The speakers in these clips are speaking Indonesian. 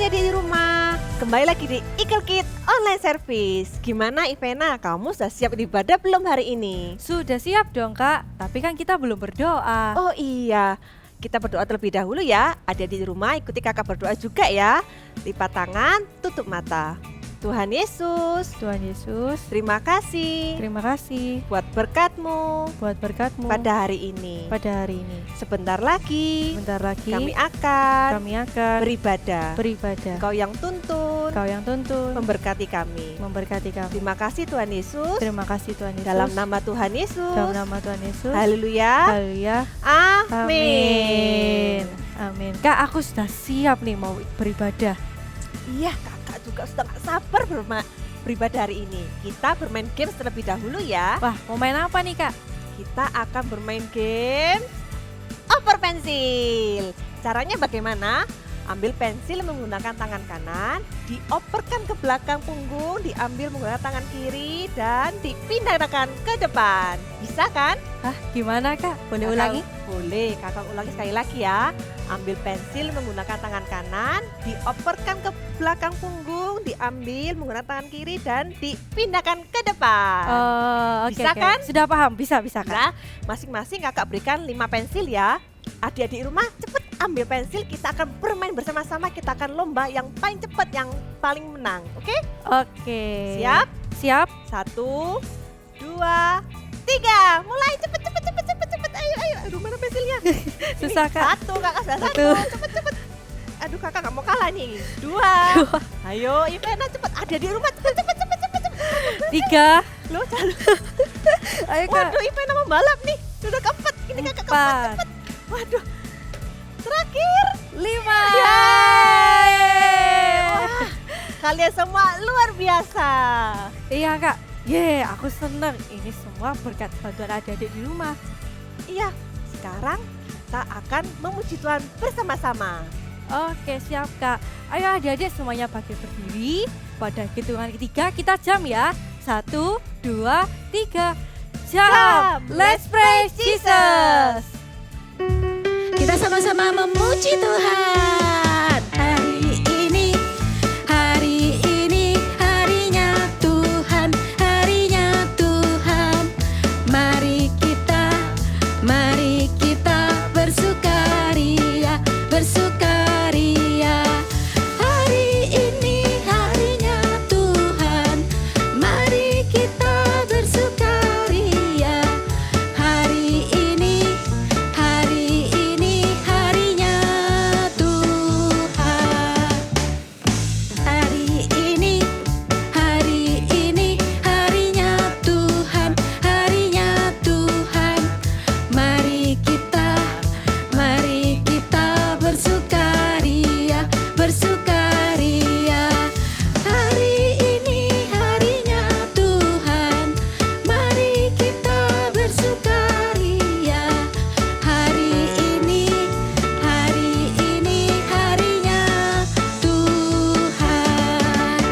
adik-adik di rumah, kembali lagi di Ikal Kid Online Service. Gimana Ivena, kamu sudah siap ibadah belum hari ini? Sudah siap dong kak, tapi kan kita belum berdoa. Oh iya, kita berdoa terlebih dahulu ya. Adik-adik di rumah ikuti kakak berdoa juga ya. Lipat tangan, tutup mata. Tuhan Yesus, terima kasih Terima kasih buat berkat-Mu buat berkat-Mu pada hari ini. Sebentar lagi kami akan beribadah. Engkau yang tuntun, memberkati kami. Terima kasih Tuhan Yesus. Dalam nama Tuhan Yesus. Haleluya. Amin. Kak, aku sudah siap nih mau beribadah. Iya, kakak juga sudah gak sabar beribadah hari ini. Kita bermain games terlebih dahulu ya. Wah, mau main apa nih kak? Kita akan bermain game oper pensil. Caranya bagaimana? Ambil pensil menggunakan tangan kanan, dioperkan ke belakang punggung, diambil menggunakan tangan kiri, dan dipindahkan ke depan. Bisa kan? Hah, gimana kak? Boleh ulangi? Boleh, kakak ulangi sekali lagi ya. Ambil pensil menggunakan tangan kanan, dioperkan ke belakang punggung, diambil menggunakan tangan kiri, dan dipindahkan ke depan. Bisa kan? Sudah paham, bisa kak. Nah, masing-masing kakak berikan 5 pensil ya. Adik-adik di rumah cepet ambil pensil, kita akan bermain bersama-sama, kita akan lomba yang paling cepat, yang paling menang. Oke? Siap? Siap. 1, 2, 3. Mulai cepet. Ayo. Aduh, mana pensilnya? Susah kak. 1, kakak sudah 1. Cepet. Aduh, kakak gak mau kalah nih. 2. Ayo, Ivena cepet. Adik di rumah cepet. 3. Loh, Ayo kak. waduh, Ivena mau balap nih. Sudah keempat. Ini kakak keempat, cepet. Waduh. Terakhir 5. Wah, kalian semua luar biasa. Iya kak. Aku seneng. Ini semua berkat bantuan adik-adik di rumah. Iya, sekarang kita akan memuji Tuhan bersama-sama. Oke, siap kak. Ayo adik-adik semuanya bagi berdiri. Pada hitungan ketiga kita jam ya. 1, 2, 3. Jam. Let's praise Jesus. Kita sama-sama memuji Tuhan. Hari ini harinya Tuhan, harinya Tuhan. Mari kita bersukaria. Hari ini harinya Tuhan. Mari kita bersukaria. Hari ini harinya Tuhan. Hari ini harinya Tuhan, harinya Tuhan. Mari kita bersukaria. Hari ini harinya Tuhan. Mari kita bersukaria. Hari ini harinya Tuhan.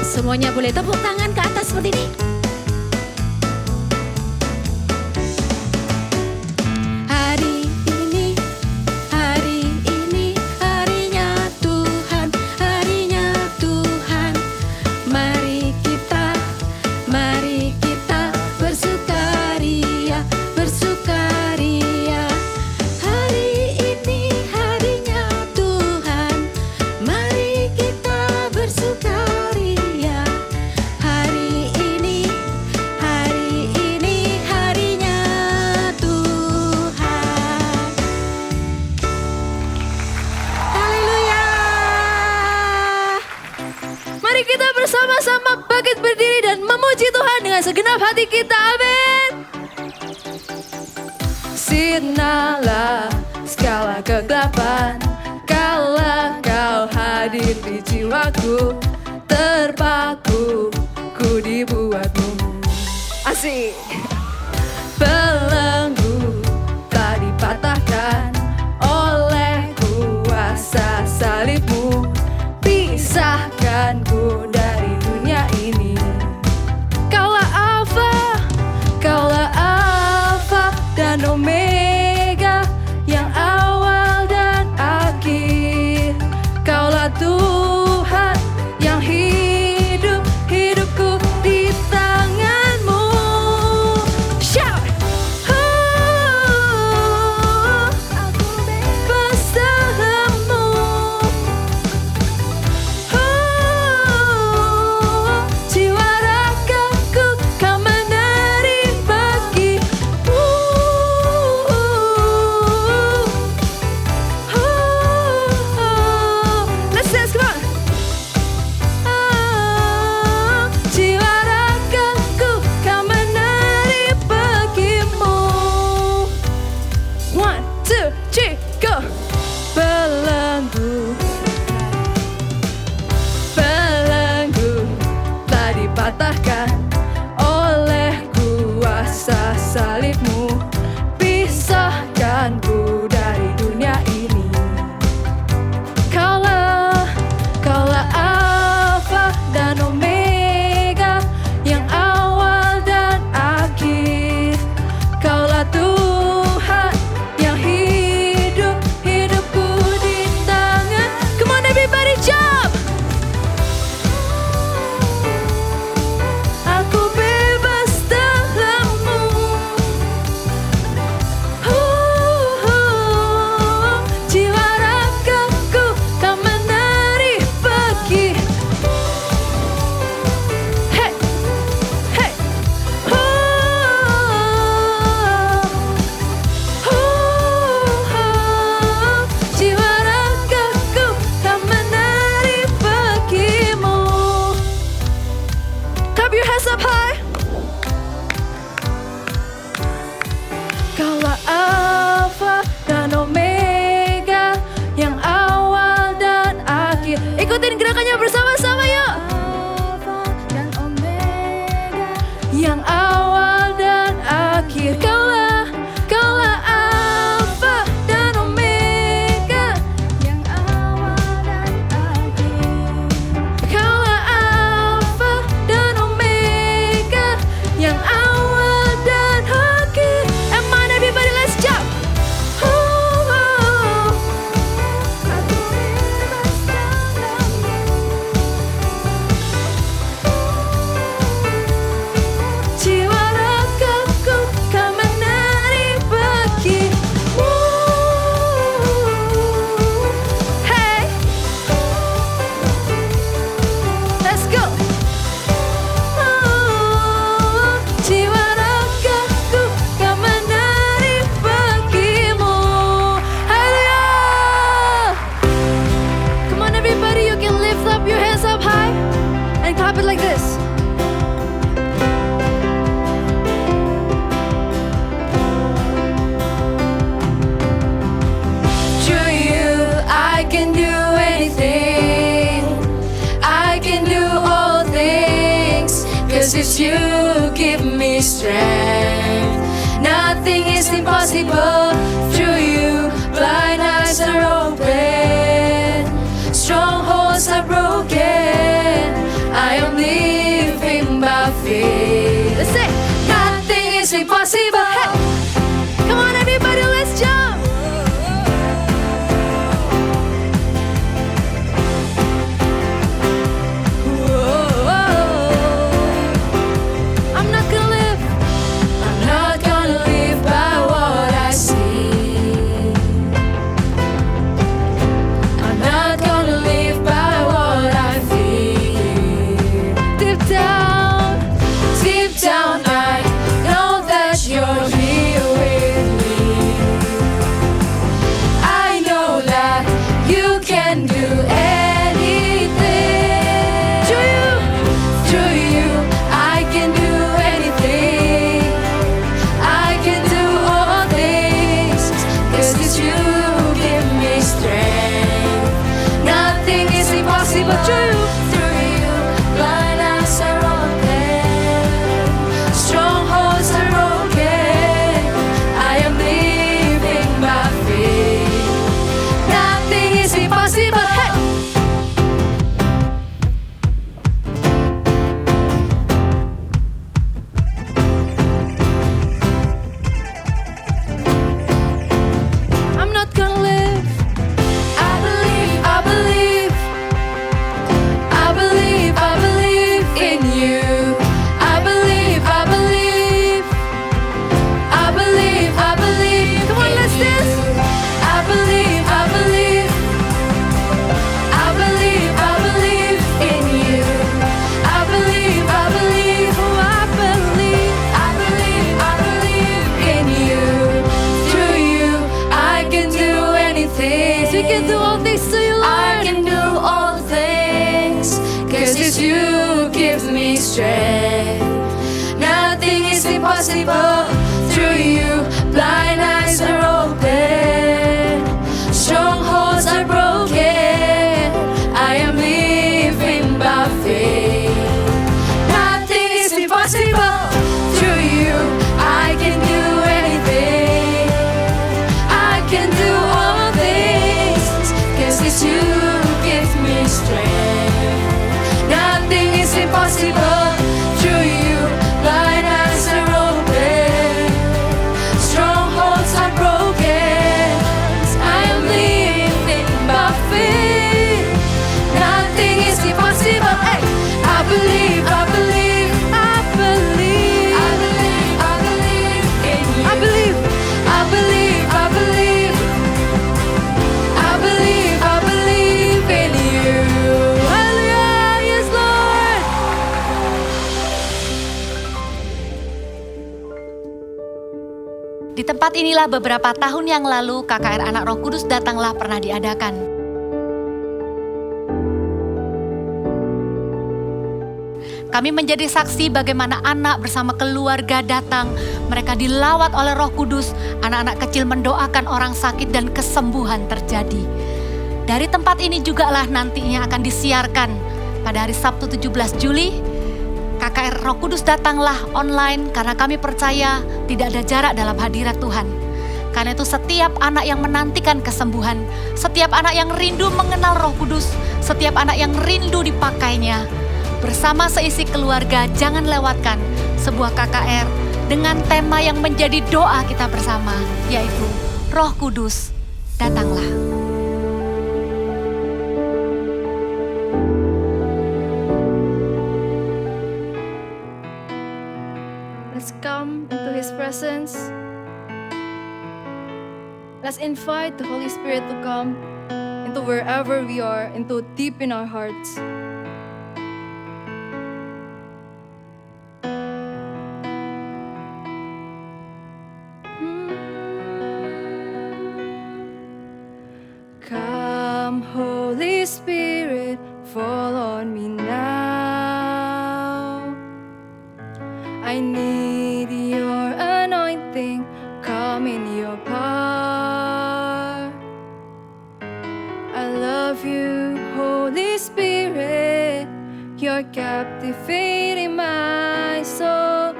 Semuanya boleh tepuk tangan ke atas seperti ini. Hari ini harinya Tuhan, harinya Tuhan. Mari kita bersukaria. Hari ini harinya Tuhan. Mari kita bersukaria. Hari ini harinya Tuhan. Haleluya. Mari kita bersama-sama bangkit berdiri dan memuji Tuhan dengan segenap hati kita. Amin. Sirnalah segala kegelapan, kala kau hadir di jiwaku. Terpaku ku dibuatmu. Asik. Belenggu tak dipatahkan oleh kuasa salibmu. Pisahkanku dari dunia ini. Kaulah Alfa dan Omega, yang awal dan akhir. patahkan oleh kuasa salibmu. Pisahkanku dari dunia ini. Kaulah Alfa dan Omega, yang awal dan akhir. Kaulah Tuhan yang hidup, hidupku di tangan. Come on everybody jump. Aku bebas dalam-Mu. Jiwa ragaku Kau menarik pergi. Hey, hey. Jiwa ragaku Kau menarik pergi-Mu. Clap your hands up high. Kaulah Alfa dan Omega, yang awal dan akhir. Ikutin gerakannya bersama-sama yuk. Alfa dan Omega, yang awal dan akhir. Kaulah Alfa dan Omega, yang awal dan akhir. Kaulah Alfa dan Omega, yang awal dan akhir. Come on everybody, let's jump. Aku bebas dalam-Mu. Jiwa ragaku Kau menarik pergi-Mu. Hey, let's go. Jiwa ragaku Kau menarik pergi-Mu. Hallelujah. Come on everybody, you can lift up your hands up high and clap it like this. Through you I can do anything. I can do all things, 'cause it's you give me strength. Nothing is impossible. Through you blind eyes are open, strongholds are broken. I am living by faith. Let's say nothing is impossible. Hey. Come on everybody, let's jump. I'm not gonna live by what I see. I'm not gonna live by what I feel. Deep down, I know that you're here with me. I know that you can do anything. Through you, I can do anything. I can do all things, 'cause it's you give me strength. Nothing is impossible. Through you, blind eyes are open, strongholds are broken. I am living by faith. Nothing is impossible. Hey. I'm not gonna live. I believe in you. I believe. Come on, let's dance. I believe in you. I believe. Oh, I believe in you. Through you, I can do anything. You can do all things to you, Lord. I can do all things, 'cause it's you gives me strength. Nothing is impossible. Through you, blind eyes are open, strongholds are broken. I am living by faith. Di tempat inilah beberapa tahun yang lalu KKR Anak Roh Kudus Datanglah pernah diadakan. Kami menjadi saksi bagaimana anak bersama keluarga datang. Mereka dilawat oleh Roh Kudus. Anak-anak kecil mendoakan orang sakit dan kesembuhan terjadi. Dari tempat ini jugalah nantinya akan disiarkan pada hari Sabtu 17 Juli. KKR Roh Kudus Datanglah online karena kami percaya tidak ada jarak dalam hadirat Tuhan. Karena itu setiap anak yang menantikan kesembuhan, setiap anak yang rindu mengenal Roh Kudus, setiap anak yang rindu dipakainya, bersama seisi keluarga jangan lewatkan sebuah KKR dengan tema yang menjadi doa kita bersama, yaitu Roh Kudus Datanglah. Let's come into His presence. Let's invite the Holy Spirit to come into wherever we are, into deep in our hearts. Come, Holy Spirit, fall on me now. I need your anointing, come in your power. I love you, Holy Spirit, you're captivating my soul.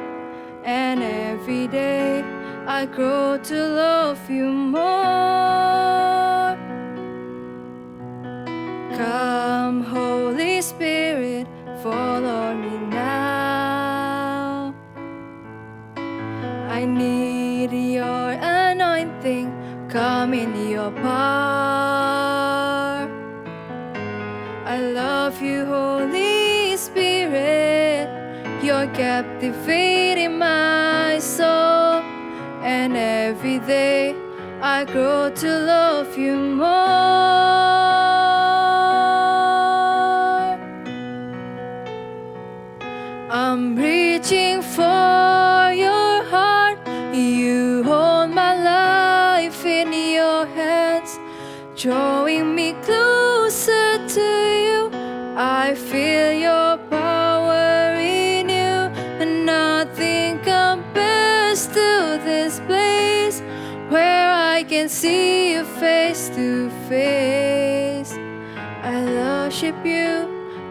And every day I grow to love you more. Come, Holy Spirit, fall on me now. I need your anointing, come in your power. I love you, Holy Spirit, you're captivating my soul. And every day I grow to love you more. I'm reaching for your heart. You hold my life in your hands, drawing me closer to you. I feel your power in you, and nothing compares to this place where I can see you face to face. I worship you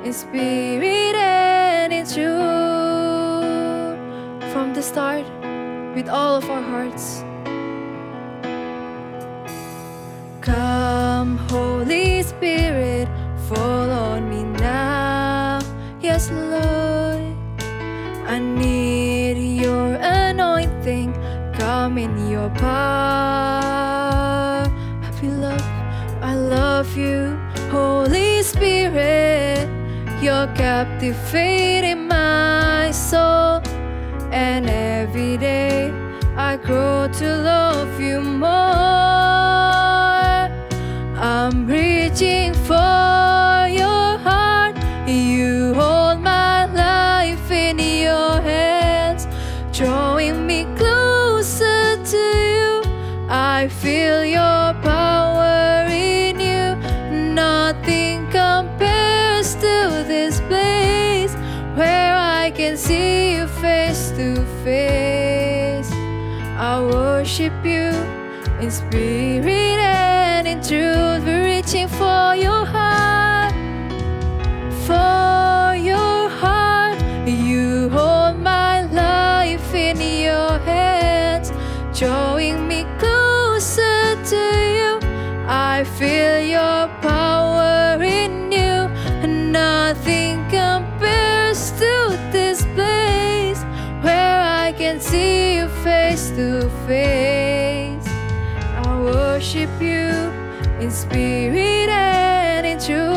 in spirit and in truth. From the start, with all of our hearts. Come, Holy Spirit, fall on me now. Yes, Lord, I need your anointing, come in your power. I love you, Holy Spirit, you're captivating my soul. And every day I grow to love you more. I'm reaching for your heart. You hold my life in your hands, drawing me closer to you. I feel your power in you. Nothing compares to this place where I can see you face to face. I worship you in spirit and in truth. We're reaching for your heart, for your heart. You hold my life in your hands, drawing me closer to you. I feel your power in you, and nothing compares to this place where I can see you face to face. I worship you in spirit and in truth.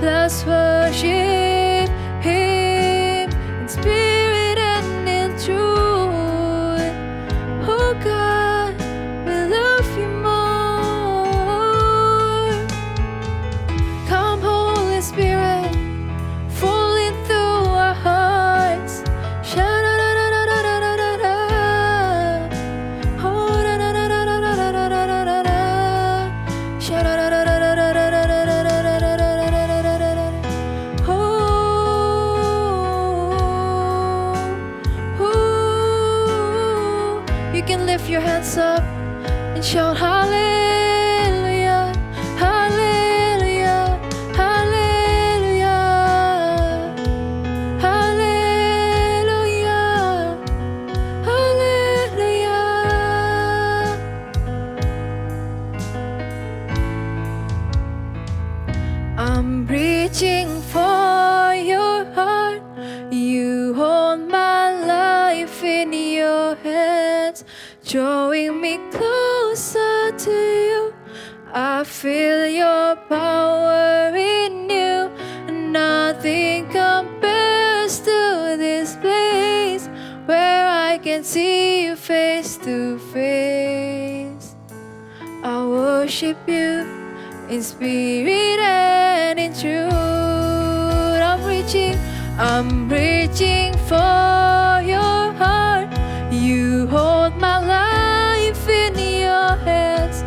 Let's worship Him in spirit and in truth. Oh God, we love you more. Come, Holy Spirit, fall into our hearts. Sha-da-da-da-da-da-da-da-da. your hands up and shout hallelujah, hallelujah, hallelujah, hallelujah, hallelujah. I'm reaching for your heart. You hold my life in your hands, drawing me closer to you. I feel your power in you. Nothing compares to this place where I can see you face to face. I worship you in spirit and in truth. I'm reaching for your heart. You hold my life in your hands,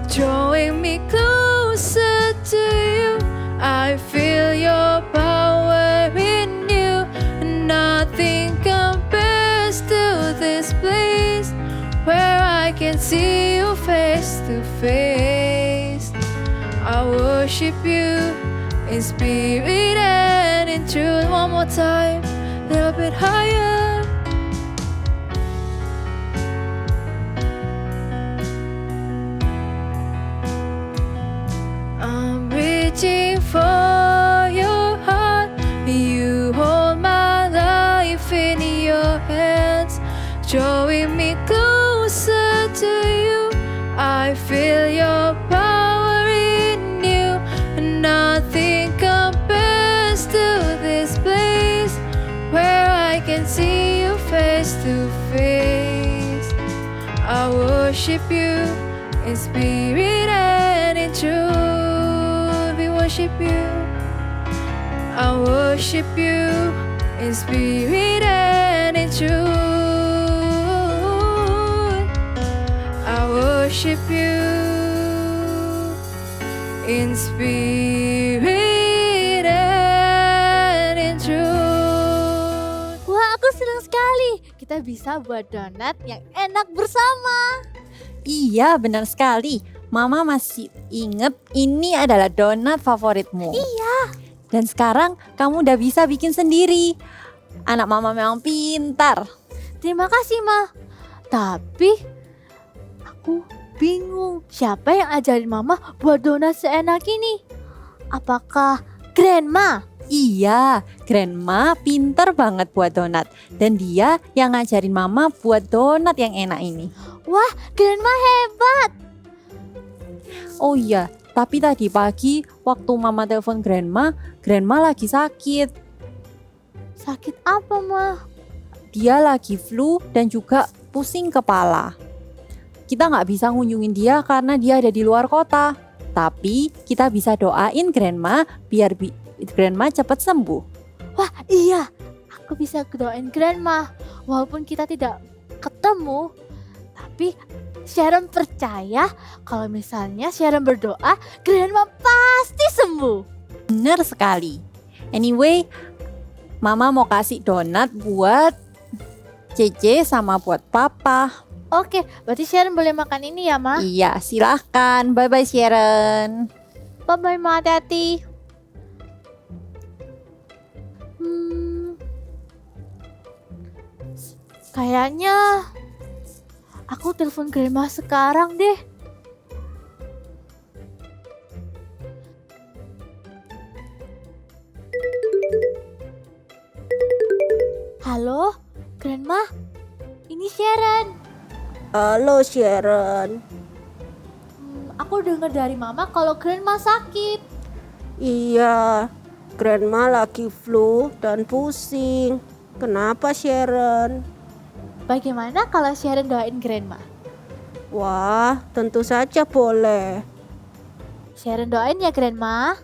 drawing me closer to you. I feel your power in you. Nothing compares to this place where I can see you face to face. I worship you in spirit and in truth. One more time, a little bit higher. I'm reaching for your heart. You hold my life in your hands, drawing me closer to you. I feel your power in you. Nothing compares to this place where I can see you face to face. I worship you in spirit and in truth. We worship you. I worship you in spirit and in truth. I worship you in spirit and in truth. Wah, aku senang sekali. Kita bisa buat donat yang enak bersama. Iya, benar sekali. Mama masih inget ini adalah donat favoritmu. Iya. Dan sekarang kamu udah bisa bikin sendiri. Anak mama memang pintar. Terima kasih, Ma. Tapi aku bingung siapa yang ajarin Mama buat donat seenak ini. Apakah Grandma? Iya, Grandma pintar banget buat donat. Dan dia yang ngajarin Mama buat donat yang enak ini. Wah, Grandma hebat. Oh iya, tapi tadi pagi waktu Mama telepon Grandma, Grandma lagi sakit. Sakit apa, Ma? Dia lagi flu dan juga pusing kepala. Kita nggak bisa ngunjungin dia karena dia ada di luar kota. Tapi kita bisa doain Grandma biar Grandma cepat sembuh. Wah, iya. Aku bisa doain Grandma. Walaupun kita tidak ketemu, tapi Sharon percaya kalau misalnya Sharon berdoa, Grandma pasti sembuh. Bener sekali. Anyway, Mama mau kasih donat buat Cece sama buat Papa. Oke, berarti Sharon boleh makan ini ya, Ma? Iya, silahkan. Bye-bye Sharon. Bye-bye, Ma. Hati-hati. Kayaknya aku telepon Grandma sekarang deh. Halo, Grandma. Ini Sharon. Halo Sharon. Aku dengar dari Mama kalau Grandma sakit. Iya, Grandma lagi flu dan pusing. Kenapa Sharon? Bagaimana kalau Sharon doain Grandma? Wah, tentu saja boleh. Sharon doain ya Grandma.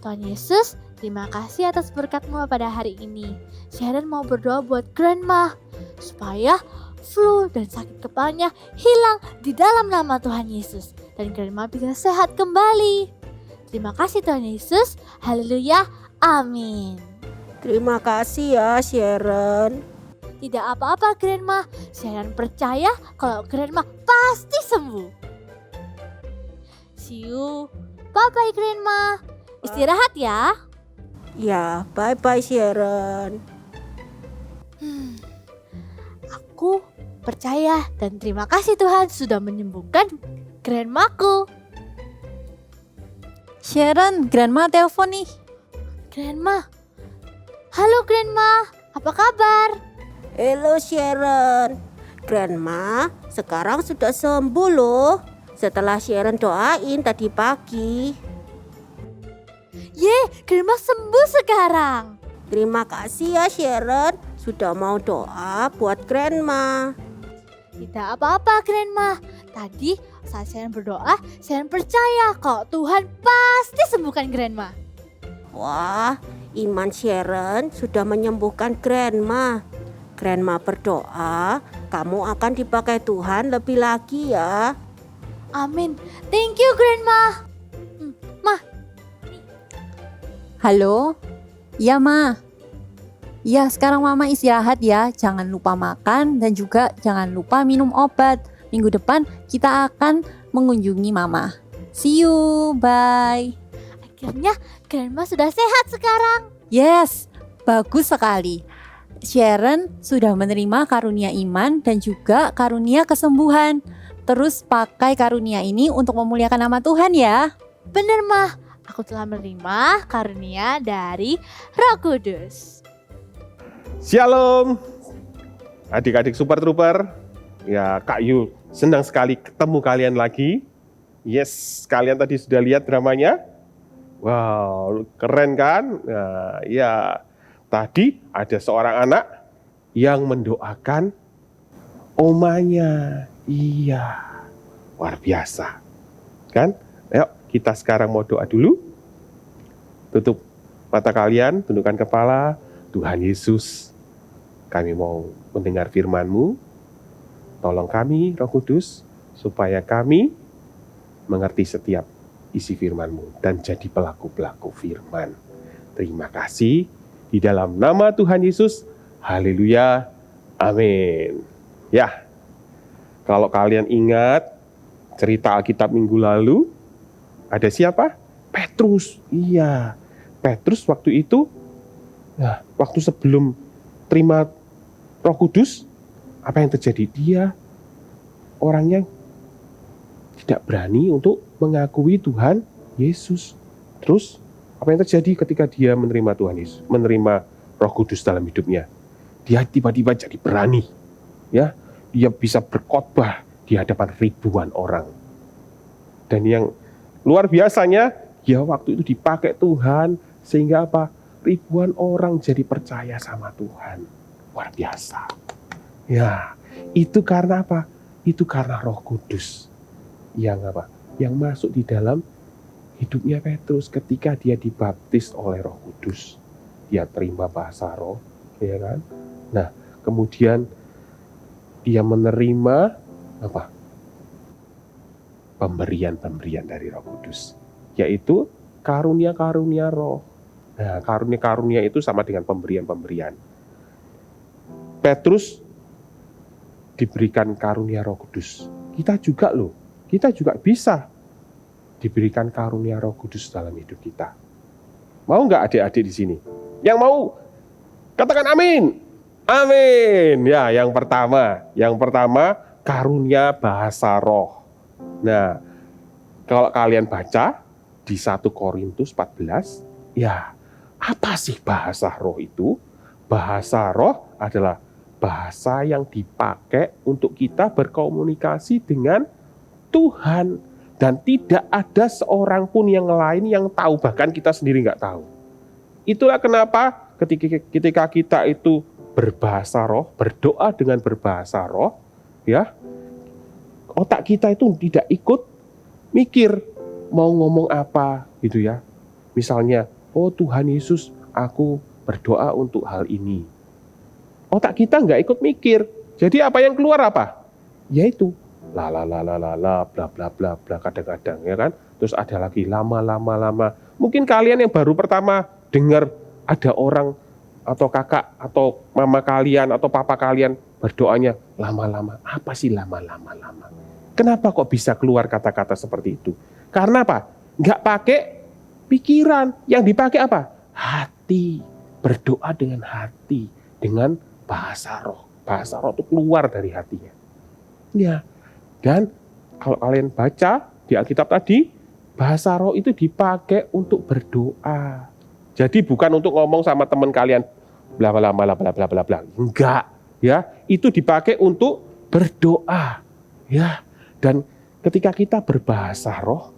Tuhan Yesus, terima kasih atas berkat-Mu pada hari ini. Sharon mau berdoa buat Grandma supaya flu dan sakit kepalanya hilang di dalam nama Tuhan Yesus. Dan Grandma bisa sehat kembali. Terima kasih Tuhan Yesus. Haleluya. Amin. Terima kasih ya Sharon. Tidak apa-apa, Grandma. Sharon percaya kalau Grandma pasti sembuh. See you. Bye-bye, Grandma. Istirahat ya. Ya, bye-bye Sharon. Aku percaya dan terima kasih Tuhan sudah menyembuhkan Grandmaku. Sharon, Grandma telepon nih. Grandma. Halo Grandma, apa kabar? Halo Sharon. Grandma sekarang sudah sembuh loh. Setelah Sharon doain tadi pagi. Grandma sembuh sekarang. Terima kasih ya Sharon sudah mau doa buat Grandma. Tidak apa-apa Grandma. Tadi saat Sharon berdoa, Sharon percaya kalau Tuhan pasti sembuhkan Grandma. Wah, iman Sharon sudah menyembuhkan Grandma. Grandma berdoa, kamu akan dipakai Tuhan lebih lagi ya. Amin. Thank you Grandma. Halo? Iya, Ma. Iya, sekarang Mama istirahat ya. Jangan lupa makan dan juga jangan lupa minum obat. Minggu depan kita akan mengunjungi Mama. See you, bye. Akhirnya Grandma sudah sehat sekarang. Yes, bagus sekali. Sharon sudah menerima karunia iman dan juga karunia kesembuhan. Terus pakai karunia ini untuk memuliakan nama Tuhan ya. Bener Mah, aku telah menerima karunia dari Roh Kudus. Shalom, adik-adik Super Trooper. Ya, Kak Yu senang sekali ketemu kalian lagi. Yes, kalian tadi sudah lihat dramanya. Wow, keren kan? Nah, ya, tadi ada seorang anak yang mendoakan omanya. Iya, luar biasa. Kan? Ayo, kita sekarang mau doa dulu. Tutup mata kalian, tundukkan kepala. Tuhan Yesus, kami mau mendengar firman-Mu. Tolong kami, Roh Kudus, supaya kami mengerti setiap isi firman-Mu dan jadi pelaku-pelaku firman. Terima kasih. Di dalam nama Tuhan Yesus, haleluya, amin. Ya, kalau kalian ingat cerita Alkitab minggu lalu, ada siapa? Petrus. Iya, Petrus waktu itu, nah, waktu sebelum terima Roh Kudus, apa yang terjadi? Dia orangnya tidak berani untuk mengakui Tuhan Yesus. Terus apa yang terjadi ketika dia menerima Tuhan Yesus, menerima Roh Kudus dalam hidupnya? Dia tiba-tiba jadi berani, ya. Dia bisa berkhotbah di hadapan ribuan orang. Dan yang luar biasanya, ya waktu itu dipakai Tuhan sehingga apa? Ribuan orang jadi percaya sama Tuhan. Luar biasa. Ya, itu karena apa? Itu karena Roh Kudus yang apa? Yang masuk di dalam hidupnya Petrus ketika dia dibaptis oleh Roh Kudus. Dia terima bahasa roh, ya kan? Nah, kemudian dia menerima apa? Pemberian-pemberian dari Roh Kudus, yaitu karunia-karunia roh. Nah, karunia-karunia itu sama dengan pemberian-pemberian. Petrus diberikan karunia Roh Kudus. Kita juga loh, kita juga bisa diberikan karunia Roh Kudus dalam hidup kita. Mau nggak adik-adik di sini? Yang mau, katakan amin. Amin. Ya, yang pertama karunia bahasa roh. Nah, kalau kalian baca di 1 Korintus 14, ya, apa sih bahasa roh itu? Bahasa roh adalah bahasa yang dipakai untuk kita berkomunikasi dengan Tuhan. Dan tidak ada seorang pun yang lain yang tahu, bahkan kita sendiri nggak tahu. Itulah kenapa ketika kita itu berbahasa roh, berdoa dengan berbahasa roh, ya, otak kita itu tidak ikut mikir mau ngomong apa gitu ya. Misalnya, oh Tuhan Yesus, aku berdoa untuk hal ini. Otak kita nggak ikut mikir. Jadi apa yang keluar apa? Yaitu la bla bla bla bla kadang-kadang, ya kan. Terus ada lagi lama. Mungkin kalian yang baru pertama dengar ada orang atau kakak atau mama kalian atau papa kalian berdoanya lama-lama. Apa sih lama-lama? Kenapa kok bisa keluar kata-kata seperti itu? Karena apa? Nggak pakai pikiran. Yang dipakai apa? Hati. Berdoa dengan hati. Dengan bahasa roh. Bahasa roh itu keluar dari hatinya. Ya. Dan kalau kalian baca di Alkitab tadi, bahasa roh itu dipakai untuk berdoa. Jadi bukan untuk ngomong sama teman kalian bla bla bla bla bla bla bla. Enggak, ya. Itu dipakai untuk berdoa. Ya. Dan ketika kita berbahasa roh,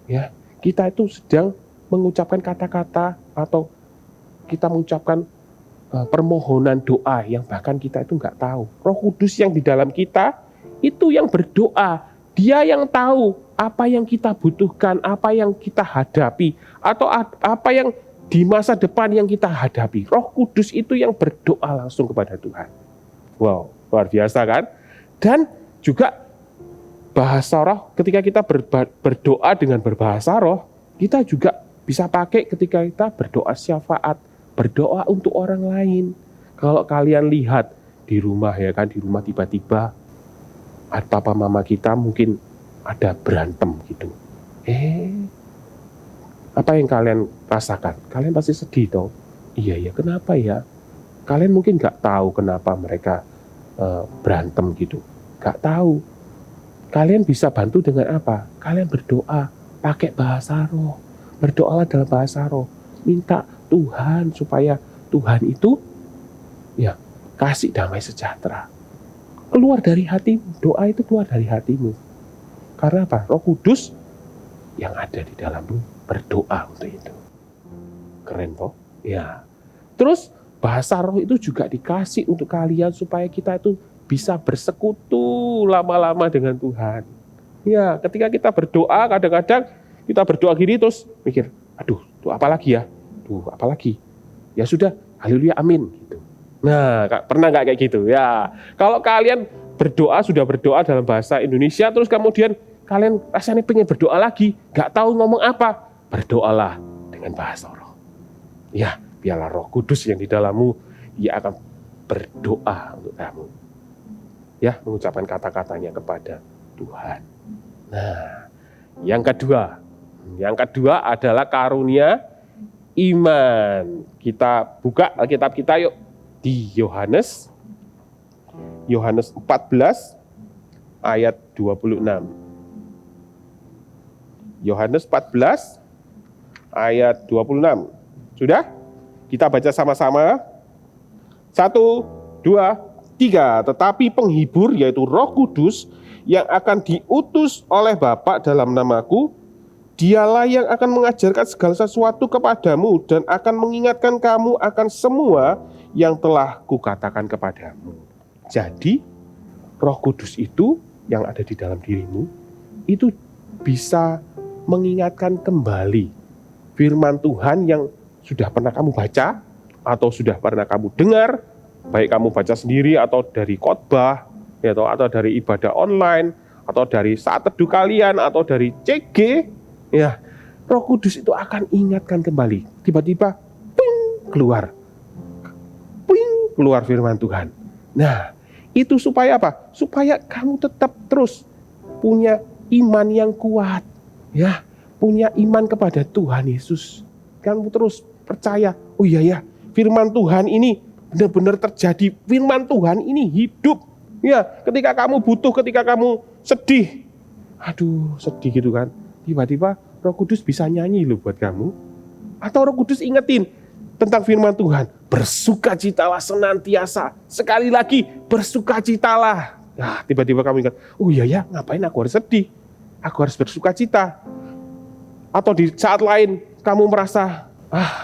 ya, kita itu sedang mengucapkan kata-kata atau kita mengucapkan permohonan doa yang bahkan kita itu enggak tahu. Roh Kudus yang di dalam kita itu yang berdoa. Dia yang tahu apa yang kita butuhkan, apa yang kita hadapi, atau apa yang di masa depan yang kita hadapi. Roh Kudus itu yang berdoa langsung kepada Tuhan. Wow, luar biasa kan? Dan juga bahasa roh, ketika kita berdoa dengan berbahasa roh, kita juga bisa pakai ketika kita berdoa syafaat, berdoa untuk orang lain. Kalau kalian lihat di rumah ya kan, di rumah tiba-tiba papa mama kita mungkin ada berantem gitu. Apa yang kalian rasakan? Kalian pasti sedih toh. Iya, kenapa ya? Kalian mungkin gak tahu kenapa mereka berantem gitu. Gak tahu. Kalian bisa bantu dengan apa? Kalian berdoa pakai bahasa roh. Berdoalah dalam bahasa roh. Minta Tuhan supaya Tuhan itu ya kasih damai sejahtera. Keluar dari hatimu, doa itu keluar dari hatimu. Karena apa? Roh Kudus yang ada di dalammu berdoa untuk itu. Keren toh? Ya. Terus bahasa roh itu juga dikasih untuk kalian supaya kita itu bisa bersekutu lama-lama dengan Tuhan. Ya, ketika kita berdoa kadang-kadang kita berdoa gini terus mikir, aduh, tuh apa lagi ya? Tuh, apa lagi? Ya sudah, haleluya, amin gitu. Nah, pernah nggak kayak gitu? Ya, kalau kalian sudah berdoa dalam bahasa Indonesia, terus kemudian kalian rasanya pengen berdoa lagi, nggak tahu ngomong apa, berdoalah dengan bahasa roh. Ya, biarlah Roh Kudus yang di dalammu, Dia akan berdoa untuk kamu. Ya, mengucapkan kata-katanya kepada Tuhan. Nah, yang kedua adalah karunia iman. Kita buka Alkitab kita yuk. Di Yohanes 14 ayat 26. Yohanes 14 ayat 26. Sudah? Kita baca sama-sama. 1, 2, 3. Tetapi penghibur yaitu Roh Kudus yang akan diutus oleh Bapa dalam namaku, Dialah yang akan mengajarkan segala sesuatu kepadamu dan akan mengingatkan kamu akan semua yang telah kukatakan kepadamu. Jadi, Roh Kudus itu yang ada di dalam dirimu, itu bisa mengingatkan kembali firman Tuhan yang sudah pernah kamu baca, atau sudah pernah kamu dengar, baik kamu baca sendiri atau dari khotbah, atau dari ibadah online, atau dari saat teduh kalian, atau dari CG, ya, Roh Kudus itu akan ingatkan kembali. Tiba-tiba, ping, keluar firman Tuhan. Nah, itu supaya apa? Supaya kamu tetap terus punya iman yang kuat, ya, punya iman kepada Tuhan Yesus. Kamu terus percaya, oh iya ya, firman Tuhan ini benar-benar terjadi. Firman Tuhan ini hidup. Ya, ketika kamu butuh, ketika kamu sedih, aduh sedih gitu kan, tiba-tiba Roh Kudus bisa nyanyi loh buat kamu. Atau Roh Kudus ingetin tentang firman Tuhan. Bersukacitalah senantiasa. Sekali lagi, bersukacitalah. Nah, tiba-tiba kamu ingat, oh iya ya, ngapain aku harus sedih? Aku harus bersukacita. Atau di saat lain, kamu merasa,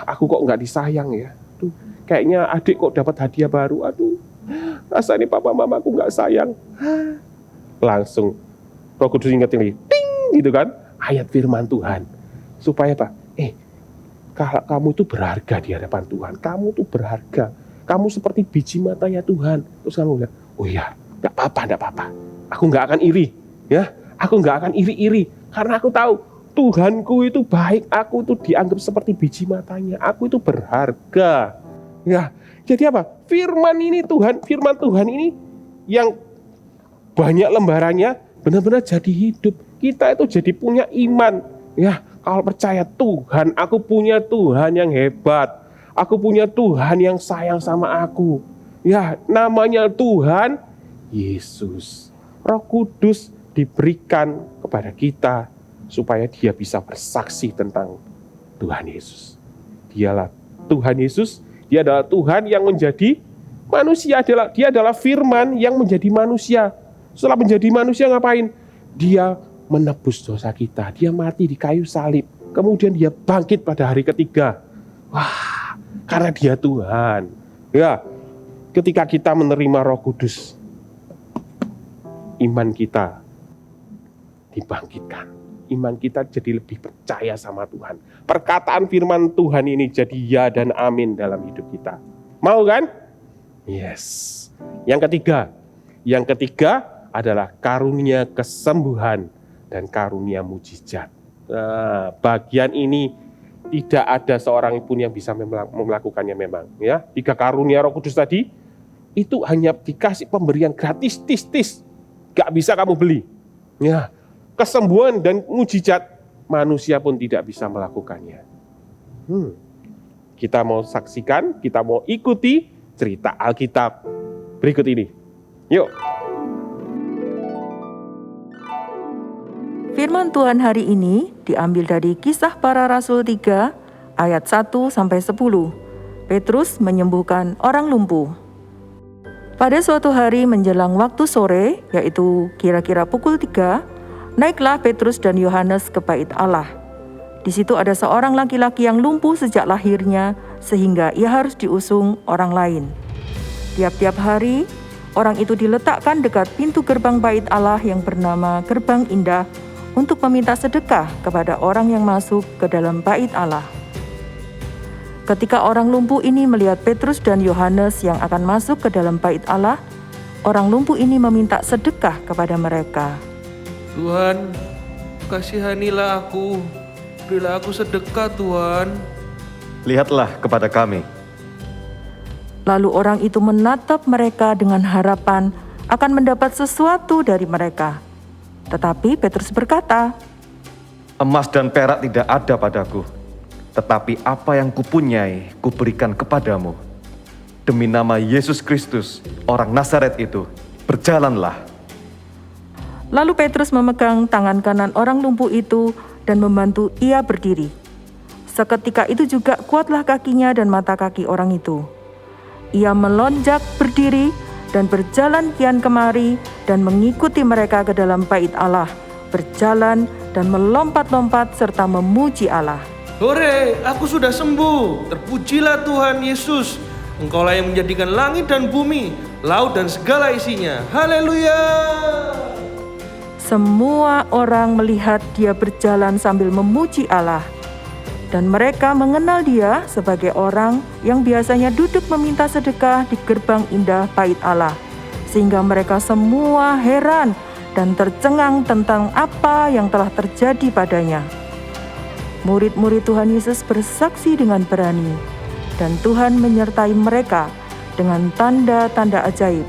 aku kok nggak disayang ya. Tuh, kayaknya adik kok dapat hadiah baru. Aduh, rasanya papa mamaku nggak sayang. Langsung Roh Kudus ingetin lagi, ting, gitu kan. Ayat firman Tuhan. Supaya apa? Kalau kamu itu berharga di hadapan Tuhan. Kamu itu berharga. Kamu seperti biji matanya Tuhan. Terus kamu bilang, oh iya, gak apa-apa. Aku gak akan iri. Ya, aku gak akan iri-iri. Karena aku tahu, Tuhanku itu baik. Aku itu dianggap seperti biji matanya. Aku itu berharga. Ya, jadi apa? Firman Tuhan ini yang banyak lembarannya benar-benar jadi hidup. Kita itu jadi punya iman. Ya, kalau percaya Tuhan, aku punya Tuhan yang hebat. Aku punya Tuhan yang sayang sama aku. Ya, namanya Tuhan Yesus. Roh Kudus diberikan kepada kita supaya dia bisa bersaksi tentang Tuhan Yesus. Dialah Tuhan Yesus, dia adalah Tuhan yang menjadi manusia, dia adalah firman yang menjadi manusia. Setelah menjadi manusia ngapain? Dia menebus dosa kita, dia mati di kayu salib. Kemudian dia bangkit pada hari ketiga. Wah, karena dia Tuhan. Ya, ketika kita menerima Roh Kudus, iman kita dibangkitkan. Iman kita jadi lebih percaya sama Tuhan. Perkataan firman Tuhan ini jadi ya dan amin dalam hidup kita. Mau kan? Yes. Yang ketiga adalah karunia kesembuhan dan karunia mujizat. Nah, bagian ini tidak ada seorang pun yang bisa melakukannya memang. Ya, 3 karunia Roh Kudus tadi itu hanya dikasih pemberian gratis, tis. Gak bisa kamu beli. Ya, kesembuhan dan mujizat manusia pun tidak bisa melakukannya. Kita mau saksikan, kita mau ikuti cerita Alkitab berikut ini. Yuk. Firman Tuhan hari ini diambil dari Kisah Para Rasul 3 ayat 1-10. Petrus menyembuhkan orang lumpuh. Pada suatu hari menjelang waktu sore, yaitu kira-kira pukul 3, naiklah Petrus dan Yohanes ke bait Allah. Di situ ada seorang laki-laki yang lumpuh sejak lahirnya, sehingga ia harus diusung orang lain. Tiap-tiap hari, orang itu diletakkan dekat pintu gerbang bait Allah yang bernama Gerbang Indah untuk meminta sedekah kepada orang yang masuk ke dalam bait Allah. Ketika orang lumpuh ini melihat Petrus dan Yohanes yang akan masuk ke dalam bait Allah, orang lumpuh ini meminta sedekah kepada mereka. Tuhan, kasihanilah aku, berilah aku sedekah Tuhan. Lihatlah kepada kami. Lalu orang itu menatap mereka dengan harapan akan mendapat sesuatu dari mereka. Tetapi Petrus berkata, Emas dan perak tidak ada padaku, tetapi apa yang kupunyai, kuberikan kepadamu. Demi nama Yesus Kristus, orang Nazaret itu, berjalanlah. Lalu Petrus memegang tangan kanan orang lumpuh itu dan membantu ia berdiri. Seketika itu juga kuatlah kakinya dan mata kaki orang itu. Ia melonjak berdiri dan berjalan kian kemari dan mengikuti mereka ke dalam bait Allah, berjalan dan melompat-lompat serta memuji Allah. Hore, aku sudah sembuh. Terpujilah Tuhan Yesus. Engkaulah yang menjadikan langit dan bumi, laut dan segala isinya. Haleluya. Semua orang melihat dia berjalan sambil memuji Allah. Dan mereka mengenal dia sebagai orang yang biasanya duduk meminta sedekah di gerbang indah bait Allah. Sehingga mereka semua heran dan tercengang tentang apa yang telah terjadi padanya. Murid-murid Tuhan Yesus bersaksi dengan berani, dan Tuhan menyertai mereka dengan tanda-tanda ajaib.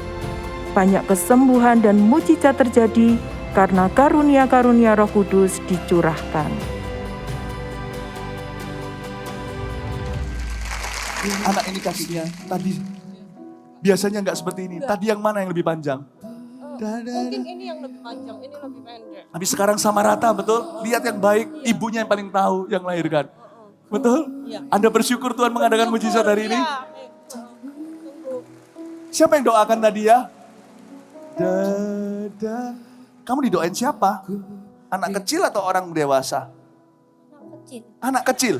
Banyak kesembuhan dan mujizat terjadi karena karunia-karunia Roh Kudus dicurahkan. Anak ini kakinya tadi biasanya nggak seperti ini. Tadi yang mana yang lebih panjang? Mungkin ini yang lebih panjang, ini lebih pendek. Tapi sekarang sama rata, betul? Lihat yang baik, ibunya yang paling tahu yang melahirkan. Betul? Anda bersyukur Tuhan mengadakan mujizat hari ini? Siapa yang doakan tadi ya? Kamu didoain siapa? Anak kecil atau orang dewasa? Anak kecil.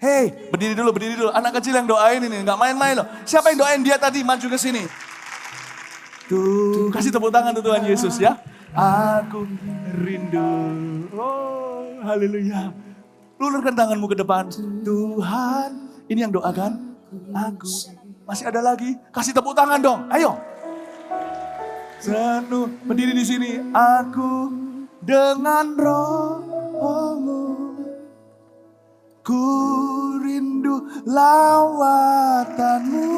Hei, berdiri dulu. Anak kecil yang doain ini, nggak main-main loh. Siapa yang doain dia tadi? Maju ke sini. Tuh, kasih tepuk tangan tuh Tuhan Yesus ya. Aku rindu. Oh, haleluya. Lulurkan tanganmu ke depan. Tuhan, ini yang doakan. Aku. Masih ada lagi? Kasih tepuk tangan dong. Ayo. Satu, berdiri di sini. Aku dengan rohmu. Ku rindu rindu lawatanmu.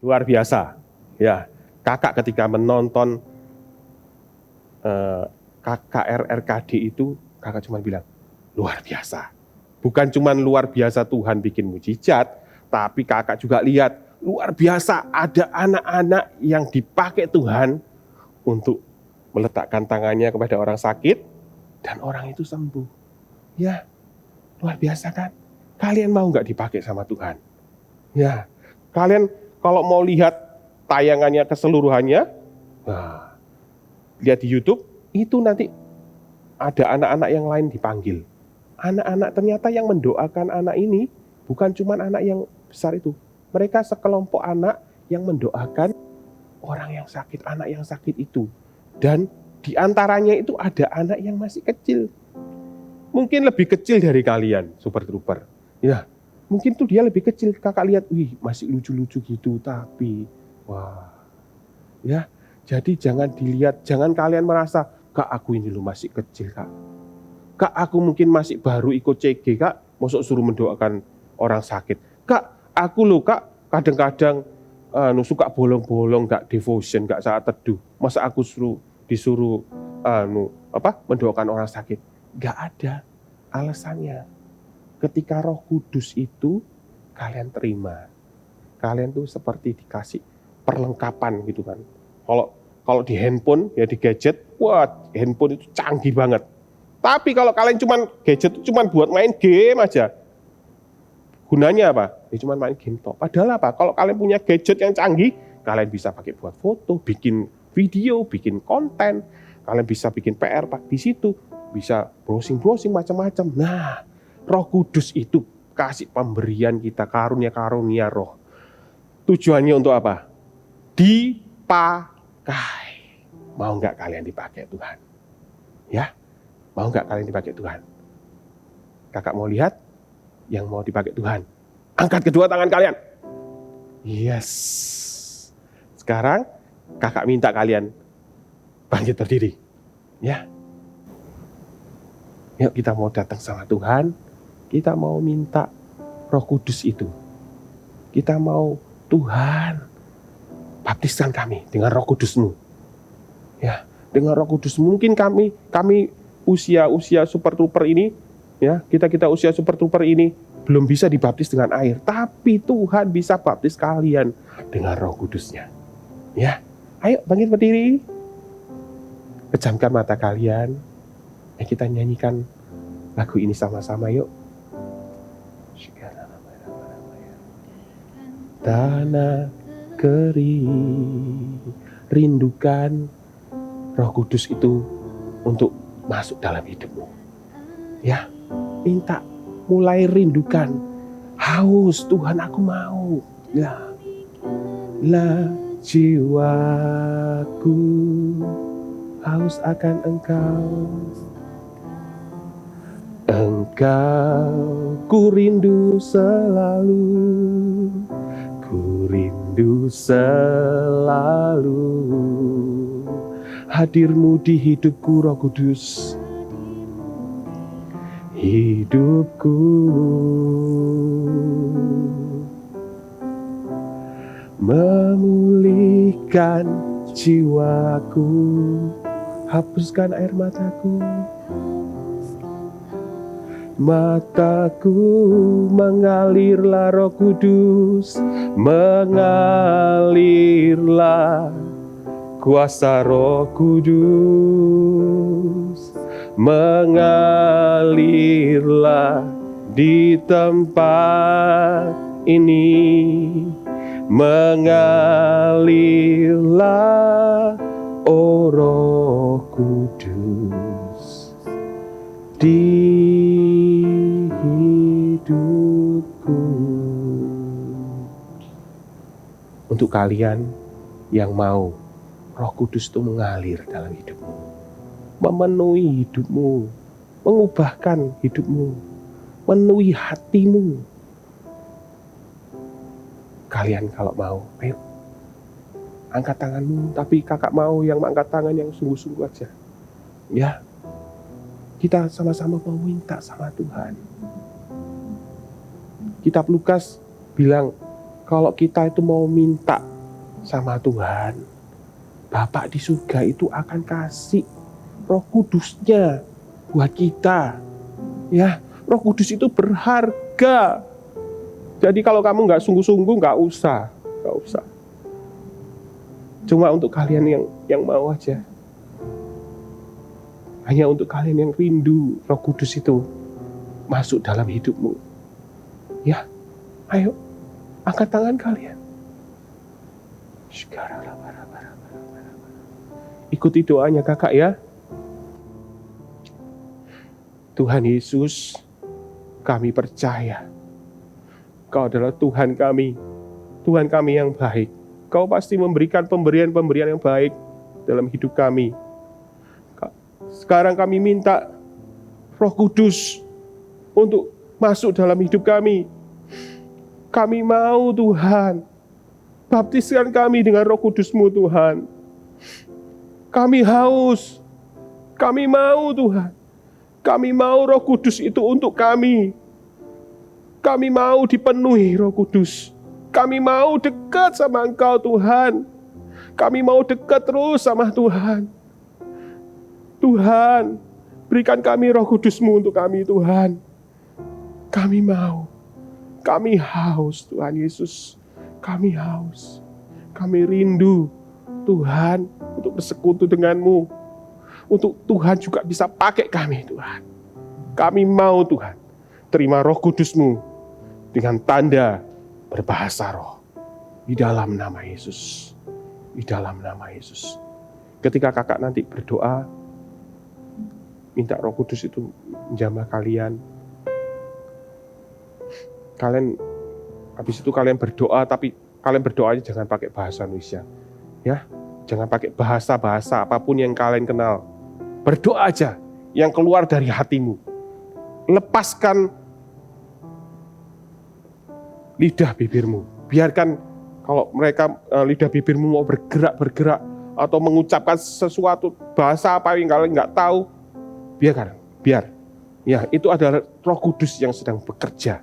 Luar biasa. Ya, kakak ketika menonton KKR-RKD itu, kakak cuma bilang, luar biasa. Bukan cuma luar biasa Tuhan bikin mujizat, tapi kakak juga lihat, luar biasa ada anak-anak yang dipakai Tuhan untuk meletakkan tangannya kepada orang sakit, dan orang itu sembuh. Ya, luar biasa kan? Kalian mau nggak dipakai sama Tuhan? Ya, kalian kalau mau lihat tayangannya keseluruhannya, nah, lihat di YouTube, itu nanti ada anak-anak yang lain dipanggil. Anak-anak ternyata yang mendoakan anak ini bukan cuma anak yang besar itu. Mereka sekelompok anak yang mendoakan orang yang sakit, anak yang sakit itu. Dan di antaranya itu ada anak yang masih kecil. Mungkin lebih kecil dari kalian, Super Trooper. Ya, mungkin tuh dia lebih kecil. Kakak lihat, wih masih lucu-lucu gitu, tapi wah. Ya, jadi jangan dilihat, jangan kalian merasa, Kak aku ini loh masih kecil Kak. Kak aku mungkin masih baru ikut CG Kak, masuk suruh mendoakan orang sakit. Kak aku loh Kak kadang-kadang suka bolong-bolong, gak devotion, gak saat teduh. Masa aku disuruh mendoakan orang sakit? Gak ada alasannya. Ketika Roh Kudus itu kalian terima, kalian tuh seperti dikasih perlengkapan gitu kan. Kalau di handphone ya di gadget, wah handphone itu canggih banget. Tapi kalau kalian gadget itu cuma buat main game aja, gunanya apa? Ya cuma main game toh. Padahal apa? Kalau kalian punya gadget yang canggih, kalian bisa pakai buat foto, bikin video, bikin konten. Kalian bisa bikin PR di situ, bisa browsing macam-macam. Nah, Roh Kudus itu kasih pemberian kita, karunia-karunia roh. Tujuannya untuk apa? Dipakai. Mau nggak kalian dipakai Tuhan? Ya, mau nggak kalian dipakai Tuhan? Kakak mau lihat yang mau dipakai Tuhan. Angkat kedua tangan kalian. Yes. Sekarang kakak minta kalian bangkit berdiri. Ya. Yuk kita mau datang sama Tuhan. Kita mau minta Roh Kudus itu. Kita mau Tuhan baptiskan kami dengan Roh Kudus-Mu. Ya, dengan Roh Kudus. Mungkin kami usia Super Trooper ini, ya, kita usia Super Trooper ini belum bisa dibaptis dengan air, tapi Tuhan bisa baptis kalian dengan Roh Kudus-Nya. Ya, ayo bangkit berdiri. Pejamkan mata kalian. Kita nyanyikan lagu ini sama-sama yuk. Tanah kering, rindukan Roh Kudus itu untuk masuk dalam hidupmu. Ya, minta mulai rindukan. Haus, Tuhan aku mau. Ya. Lah jiwaku haus akan Engkau. Engkau ku rindu selalu. Ku rindu selalu hadir-Mu di hidupku Roh Kudus. Hidupku memulihkan jiwaku, hapuskan air mataku. Mataku mengalirlah Roh Kudus, mengalirlah kuasa Roh Kudus, mengalirlah di tempat ini, mengalirlah oh Roh Kudus di hidupku. Untuk kalian yang mau Roh Kudus itu mengalir dalam hidupmu, memenuhi hidupmu, mengubahkan hidupmu, memenuhi hatimu. Kalian kalau mau, ayo angkat tanganmu, tapi kakak mau yang angkat tangan yang sungguh-sungguh aja. Ya, kita sama-sama mau minta sama Tuhan. Kitab Lukas bilang kalau kita itu mau minta sama Tuhan, Bapak di surga itu akan kasih Roh Kudus-Nya buat kita. Ya, Roh Kudus itu berharga. Jadi kalau kamu nggak sungguh-sungguh nggak usah. Cuma untuk kalian yang mau aja. Hanya untuk kalian yang rindu Roh Kudus itu masuk dalam hidupmu. Ya, ayo angkat tangan kalian. Ikuti doanya kakak ya. Tuhan Yesus, kami percaya Kau adalah Tuhan kami yang baik. Kau pasti memberikan pemberian-pemberian yang baik dalam hidup kami. Sekarang kami minta Roh Kudus untuk masuk dalam hidup kami. Kami mau Tuhan, baptiskan kami dengan Roh Kudus-Mu Tuhan. Kami haus, kami mau Tuhan. Kami mau Roh Kudus itu untuk kami. Kami mau dipenuhi Roh Kudus. Kami mau dekat sama Engkau Tuhan. Kami mau dekat terus sama Tuhan. Tuhan, berikan kami Roh Kudus-Mu untuk kami Tuhan. Kami mau. Kami haus Tuhan Yesus. Kami haus. Kami rindu Tuhan untuk bersekutu dengan-Mu. Untuk Tuhan juga bisa pakai kami Tuhan. Kami mau Tuhan terima Roh Kudus-Mu dengan tanda berbahasa roh. Di dalam nama Yesus. Di dalam nama Yesus. Ketika kakak nanti berdoa, minta Roh Kudus itu menjamah kalian. Habis itu kalian berdoa, tapi kalian berdoanya jangan pakai bahasa Indonesia. Ya, jangan pakai bahasa-bahasa apapun yang kalian kenal. Berdoa aja yang keluar dari hatimu. Lepaskan lidah bibirmu. Biarkan kalau mereka lidah bibirmu mau bergerak atau mengucapkan sesuatu bahasa apa yang kalian nggak tahu, biar. Ya, itu adalah Roh Kudus yang sedang bekerja.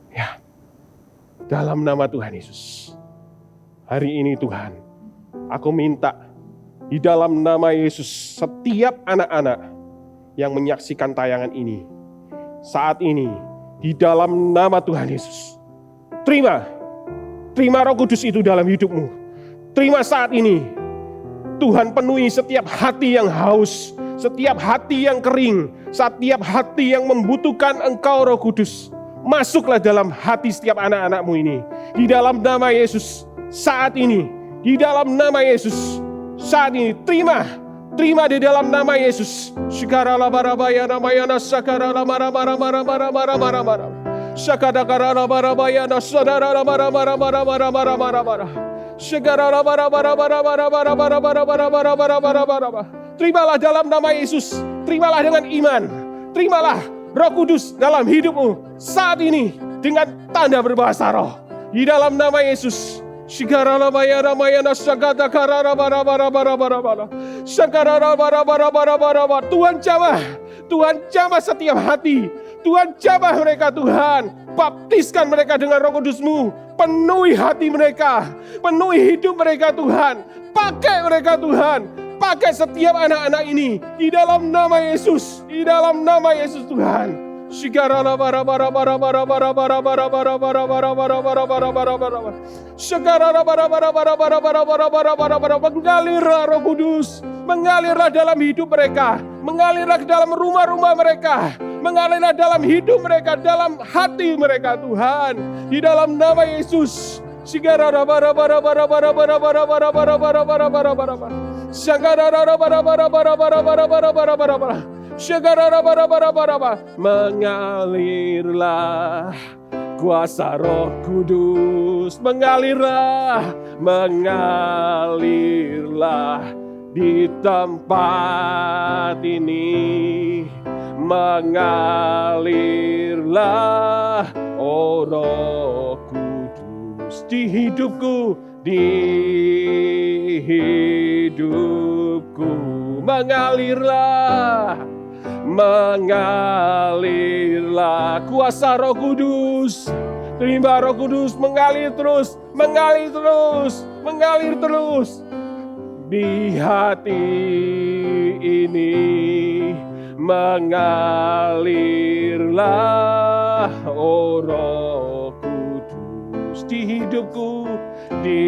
Ya, dalam nama Tuhan Yesus. Hari ini Tuhan, aku minta di dalam nama Yesus, setiap anak-anak yang menyaksikan tayangan ini, saat ini, di dalam nama Tuhan Yesus, terima Roh Kudus itu dalam hidupmu. Terima saat ini, Tuhan penuhi setiap hati yang haus, setiap hati yang kering, setiap hati yang membutuhkan Engkau Roh Kudus. Masuklah dalam hati setiap anak-anak-Mu ini. Di dalam nama Yesus, saat ini, di dalam nama Yesus, saat ini, terima di dalam nama Yesus. Syukarala barabaya namayana sakarala marabara. Syakadakarala barabaya nasadara marabara. Syukarala barabara. Terimalah dalam nama Yesus. Terimalah dengan iman. Terimalah Roh Kudus dalam hidupmu saat ini dengan tanda berbahasa roh. Di dalam nama Yesus. Shikarala bayara mayana sakata karara bara. Sakarara bara. Tuhan jamah setiap hati. Tuhan jamah mereka Tuhan. Baptiskan mereka dengan Roh Kudus-Mu. Penuhi hati mereka. Penuhi hidup mereka Tuhan. Pakai mereka Tuhan. Pakai setiap anak-anak ini. Di dalam nama Yesus. Di dalam nama Yesus Tuhan. Shikarala bara. Sekarang mengalirlah Roh Kudus, mengalirlah dalam hidup mereka, mengalirlah ke dalam rumah-rumah mereka, mengalirlah dalam hidup mereka, dalam hati mereka Tuhan, di dalam nama Yesus. Mengalirlah kuasa Roh Kudus, mengalirlah di tempat ini, mengalirlah Roh Kudus di hidupku, mengalirlah mengalirlah kuasa Roh Kudus. Terima Roh Kudus mengalir terus, mengalir terus, mengalir terus di hati ini. Mengalirlah oh Roh Kudus di hidupku, di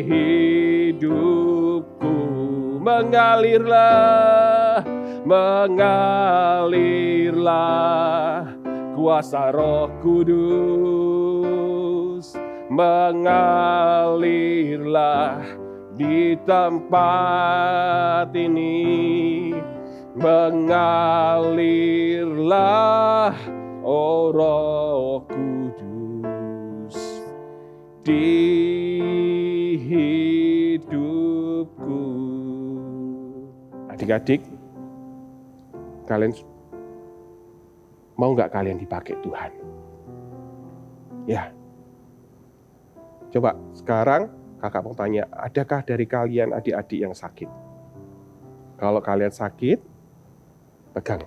hidupku. Mengalirlah, mengalirlah kuasa Roh Kudus. Mengalirlah di tempat ini. Mengalirlah oh Roh Kudus di hidupku. Adik-adik, kalian mau nggak kalian dipakai Tuhan? Ya. Coba sekarang kakak mau tanya, adakah dari kalian adik-adik yang sakit? Kalau kalian sakit, pegang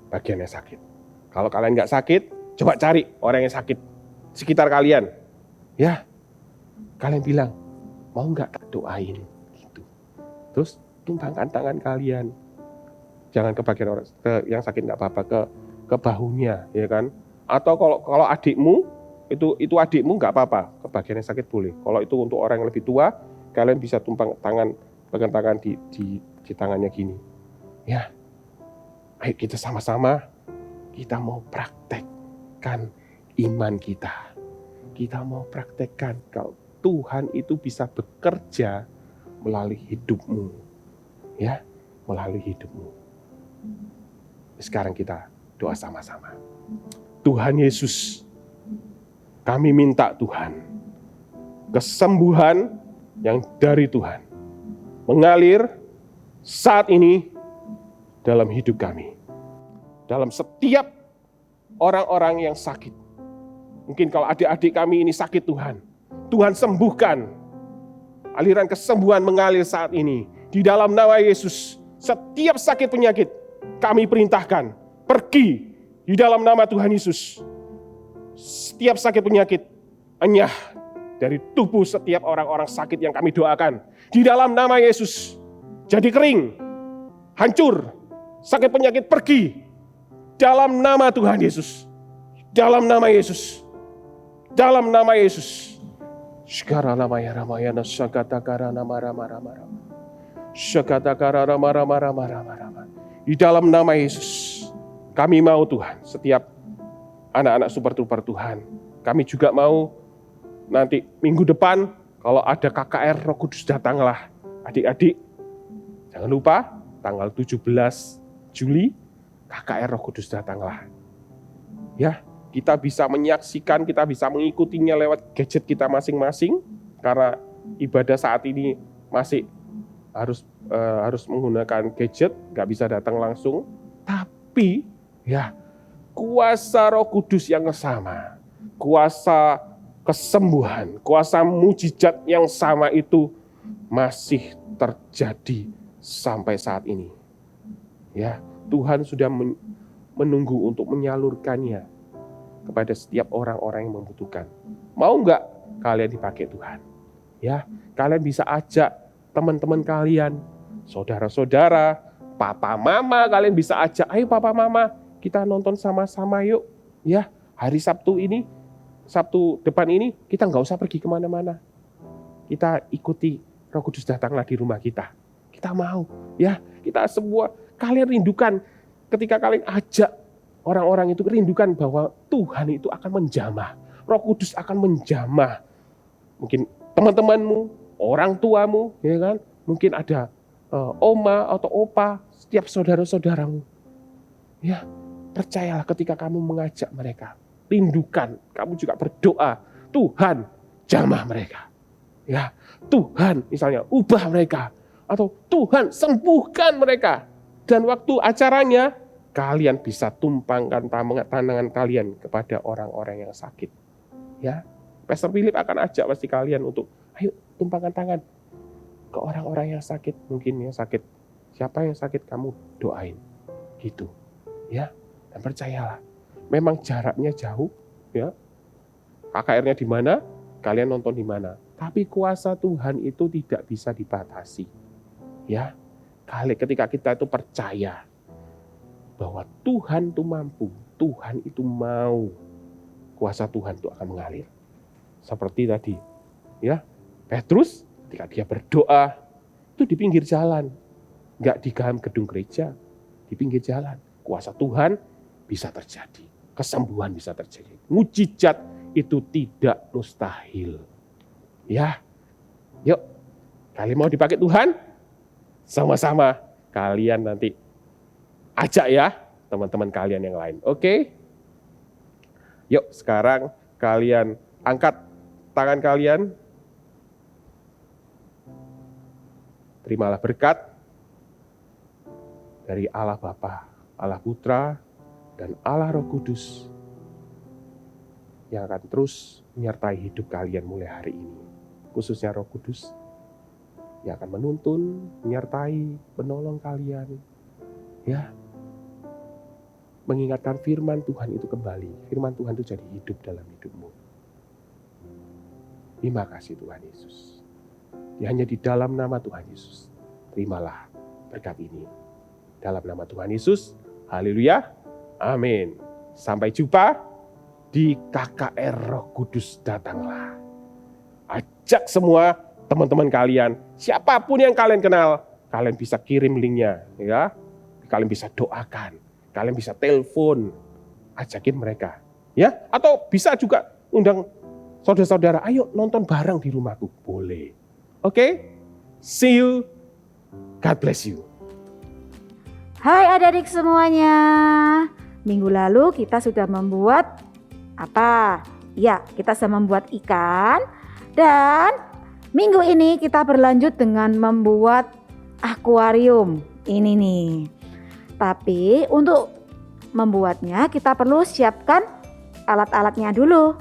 bagian yang sakit. Kalau kalian nggak sakit, coba cari orang yang sakit sekitar kalian. Ya, kalian bilang, mau nggak doain? Gitu. Terus tumpangkan tangan kalian. Jangan ke bagian orang yang sakit, nggak apa-apa, ke bahunya, ya kan? Atau kalau adikmu itu adikmu nggak apa-apa, ke bagian yang sakit boleh. Kalau itu untuk orang yang lebih tua, kalian bisa tumpang tangan, pegang tangan di tangannya gini. Ya. Ayo kita sama-sama, kita mau praktekkan iman kita. Kita mau praktekkan kalau Tuhan itu bisa bekerja melalui hidupmu. Ya, melalui hidupmu. Sekarang kita doa sama-sama. Tuhan Yesus, kami minta Tuhan, kesembuhan yang dari Tuhan mengalir saat ini dalam hidup kami. Dalam setiap orang-orang yang sakit. Mungkin kalau adik-adik kami ini sakit Tuhan. Tuhan sembuhkan. Aliran kesembuhan mengalir saat ini. Di dalam nama Yesus. Setiap sakit penyakit kami perintahkan. Pergi di dalam nama Tuhan Yesus. Setiap sakit penyakit enyah dari tubuh setiap orang-orang sakit yang kami doakan. Di dalam nama Yesus. Jadi kering. Hancur. Sakit penyakit pergi dalam nama Tuhan Yesus. Dalam nama Yesus. Dalam nama Yesus. Sekarang namanya Ramayana Sagatakara nama Rama. Sagatakara Rama. Di dalam nama Yesus. Kami mau Tuhan, setiap anak-anak super trooper Tuhan. Kami juga mau nanti minggu depan kalau ada KKR Roh Kudus datanglah. Adik-adik, jangan lupa tanggal 17 Juli, KKR Roh Kudus datanglah. Ya, kita bisa menyaksikan, kita bisa mengikutinya lewat gadget kita masing-masing. Karena ibadah saat ini masih harus menggunakan gadget, nggak bisa datang langsung. Tapi, ya, kuasa Roh Kudus yang sama, kuasa kesembuhan, kuasa mujizat yang sama itu masih terjadi sampai saat ini. Ya, Tuhan sudah menunggu untuk menyalurkannya kepada setiap orang-orang yang membutuhkan. Mau nggak kalian dipakai Tuhan? Ya, kalian bisa ajak teman-teman kalian, saudara-saudara, papa mama, kalian bisa ajak, ayo papa mama, kita nonton sama-sama yuk. Ya, hari Sabtu depan ini, kita nggak usah pergi kemana-mana. Kita ikuti Roh Kudus datanglah di rumah kita. Kita mau, ya, kita semua. Kalian rindukan ketika kalian ajak orang-orang itu, rindukan bahwa Tuhan itu akan menjamah. Roh Kudus akan menjamah. Mungkin teman-temanmu, orang tuamu, ya kan? Mungkin ada oma atau opa, setiap saudara-saudaramu. Ya, percayalah ketika kamu mengajak mereka. Rindukan, kamu juga berdoa. Tuhan, jamah mereka. Ya, Tuhan misalnya ubah mereka. Atau Tuhan sembuhkan mereka. Dan waktu acaranya, kalian bisa tumpangkan tangan kalian kepada orang-orang yang sakit. Ya, Pastor Philip akan ajak pasti kalian untuk, ayo tumpangkan tangan ke orang-orang yang sakit. Mungkin yang sakit, siapa yang sakit kamu doain. Gitu. Ya. Dan percayalah, memang jaraknya jauh, ya. KKR-nya di mana? Kalian nonton di mana? Tapi kuasa Tuhan itu tidak bisa dibatasi. Ya. Ketika kita itu percaya bahwa Tuhan itu mampu, Tuhan itu mau, kuasa Tuhan itu akan mengalir. Seperti tadi, ya. Petrus ketika dia berdoa itu di pinggir jalan, nggak di dalam gedung gereja, di pinggir jalan. Kuasa Tuhan bisa terjadi, kesembuhan bisa terjadi, mujizat itu tidak mustahil. Ya, yuk, kalian mau dipakai Tuhan? Sama-sama kalian nanti ajak ya teman-teman kalian yang lain, oke? Yuk, sekarang kalian angkat tangan kalian. Terimalah berkat dari Allah Bapa, Allah Putra, dan Allah Roh Kudus yang akan terus menyertai hidup kalian mulai hari ini. Khususnya Roh Kudus yang akan menuntun, menyertai, menolong kalian. Ya, mengingatkan firman Tuhan itu kembali. Firman Tuhan itu jadi hidup dalam hidupmu. Terima kasih Tuhan Yesus. Hanya di dalam nama Tuhan Yesus. Terimalah berkat ini. Dalam nama Tuhan Yesus. Haleluya. Amin. Sampai jumpa di KKR Roh Kudus datanglah. Ajak semua teman-teman kalian. Siapapun yang kalian kenal. Kalian bisa kirim linknya. Ya. Kalian bisa doakan. Kalian bisa telepon. Ajakin mereka. Ya. Atau bisa juga undang saudara-saudara. Ayo nonton bareng di rumahku. Boleh. Oke, see you. God bless you. Hai adik-adik semuanya. Minggu lalu kita sudah membuat apa? Ya, kita sudah membuat ikan. Dan minggu ini kita berlanjut dengan membuat akuarium. Ini nih. Tapi untuk membuatnya kita perlu siapkan alat-alatnya dulu.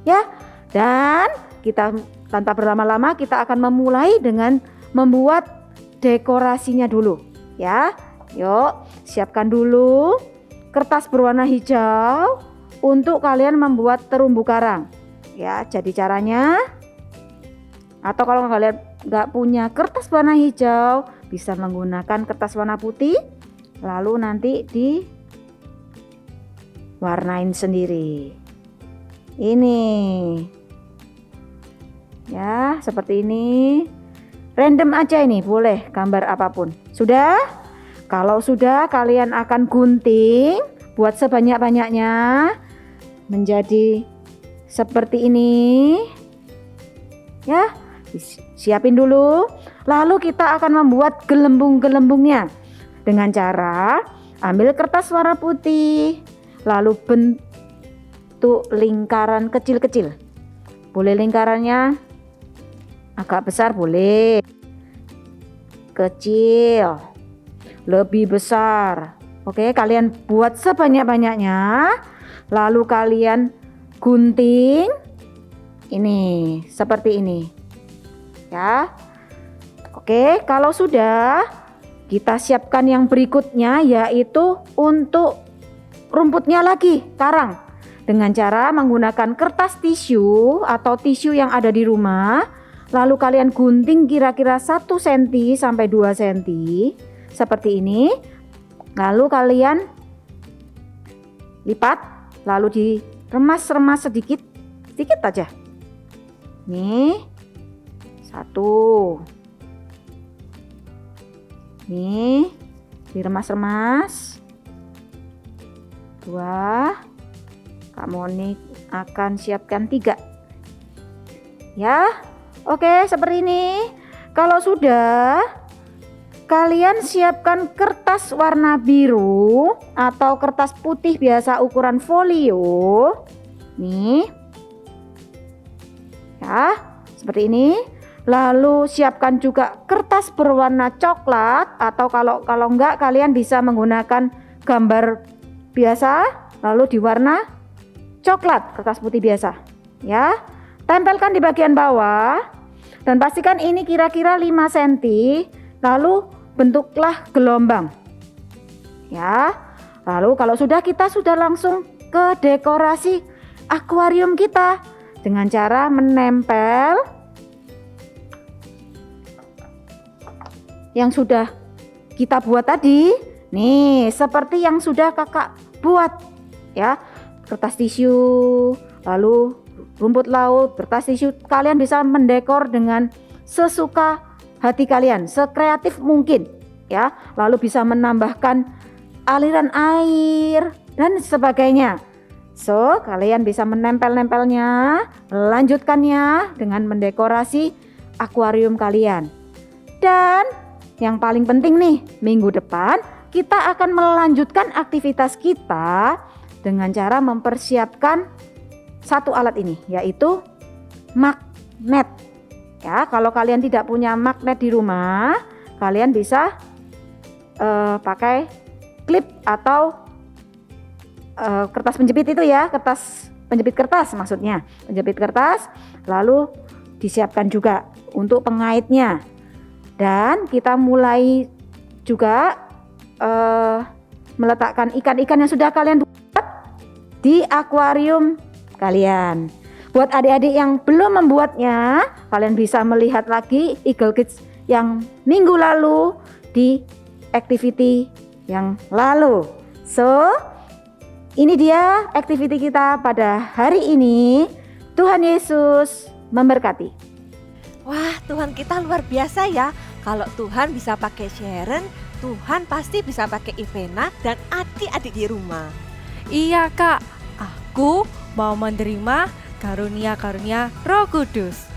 Ya, dan kita tanpa berlama-lama kita akan memulai dengan membuat dekorasinya dulu ya. Yuk, siapkan dulu kertas berwarna hijau untuk kalian membuat terumbu karang. Ya, jadi caranya, atau kalau kalian nggak punya kertas warna hijau, bisa menggunakan kertas warna putih, lalu nanti diwarnain sendiri. Ini. Ya, seperti ini. Random aja ini, boleh gambar apapun. Sudah? Kalau sudah, kalian akan gunting buat sebanyak-banyaknya menjadi seperti ini. Ya, siapin dulu. Lalu kita akan membuat gelembung-gelembungnya dengan cara ambil kertas warna putih, lalu bentuk lingkaran kecil-kecil. Boleh lingkarannya agak besar, boleh kecil, lebih besar. Oke, kalian buat sebanyak-banyaknya, lalu kalian gunting ini seperti ini ya. Oke, kalau sudah, kita siapkan yang berikutnya, yaitu untuk rumputnya lagi, karang, dengan cara menggunakan kertas tisu atau tisu yang ada di rumah. Lalu kalian gunting kira-kira 1 cm sampai 2 cm seperti ini. Lalu kalian lipat, lalu diremas-remas sedikit aja. Nih, 1. Nih, diremas-remas. 2. Kak Moni akan siapkan 3. Ya. Oke, seperti ini. Kalau sudah, kalian siapkan kertas warna biru atau kertas putih biasa ukuran folio. Nih. Ya, seperti ini. Lalu siapkan juga kertas berwarna coklat, atau kalau enggak kalian bisa menggunakan gambar biasa lalu diwarna coklat, kertas putih biasa. Ya. Tempelkan di bagian bawah dan pastikan ini kira-kira 5 cm, lalu bentuklah gelombang. ya. Lalu kalau kita sudah langsung ke dekorasi akuarium kita dengan cara menempel yang sudah kita buat tadi. Nih, seperti yang sudah kakak buat ya. Kertas tisu, lalu rumput laut, kertas tisu. Kalian bisa mendekor dengan sesuka hati kalian, sekreatif mungkin ya. Lalu bisa menambahkan aliran air dan sebagainya. So, kalian bisa menempel-nempelnya, melanjutkannya dengan mendekorasi akuarium kalian. Dan yang paling penting nih, minggu depan kita akan melanjutkan aktivitas kita dengan cara mempersiapkan satu alat ini, yaitu magnet. Ya, kalau kalian tidak punya magnet di rumah, kalian bisa pakai klip atau kertas penjepit itu ya, penjepit kertas maksudnya, penjepit kertas, lalu disiapkan juga untuk pengaitnya. Dan kita mulai juga meletakkan ikan-ikan yang sudah kalian buat di akuarium kalian. Buat adik-adik yang belum membuatnya, kalian bisa melihat lagi Eagle Kids yang minggu lalu di activity yang lalu. So, ini dia activity kita pada hari ini. Tuhan Yesus memberkati. Wah, Tuhan kita luar biasa ya. Kalau Tuhan bisa pakai Sharon, Tuhan pasti bisa pakai Ivena dan adik-adik di rumah. Iya Kak, aku mau menerima karunia-karunia Roh Kudus.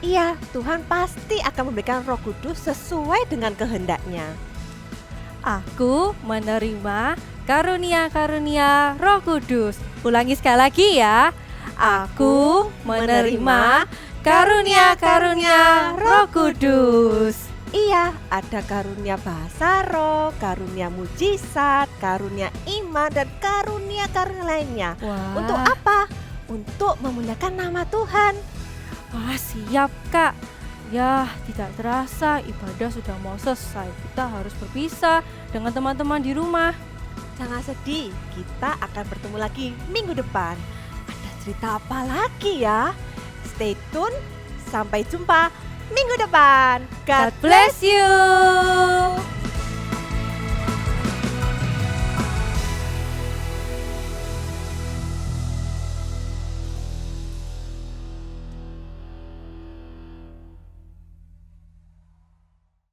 Iya, Tuhan pasti akan memberikan Roh Kudus sesuai dengan kehendaknya. Aku menerima karunia-karunia Roh Kudus. Ulangi sekali lagi ya. Aku menerima karunia-karunia Roh Kudus. Iya, ada karunia bahasa roh, karunia mujizat, karunia iman, dan karunia-karunia lainnya. Wah. Untuk apa? Untuk memuliakan nama Tuhan. Wah, siap Kak. Ya, tidak terasa ibadah sudah mau selesai. Kita harus berpisah dengan teman-teman di rumah. Jangan sedih, kita akan bertemu lagi minggu depan. Ada cerita apa lagi ya? Stay tune, sampai jumpa minggu depan. God bless you.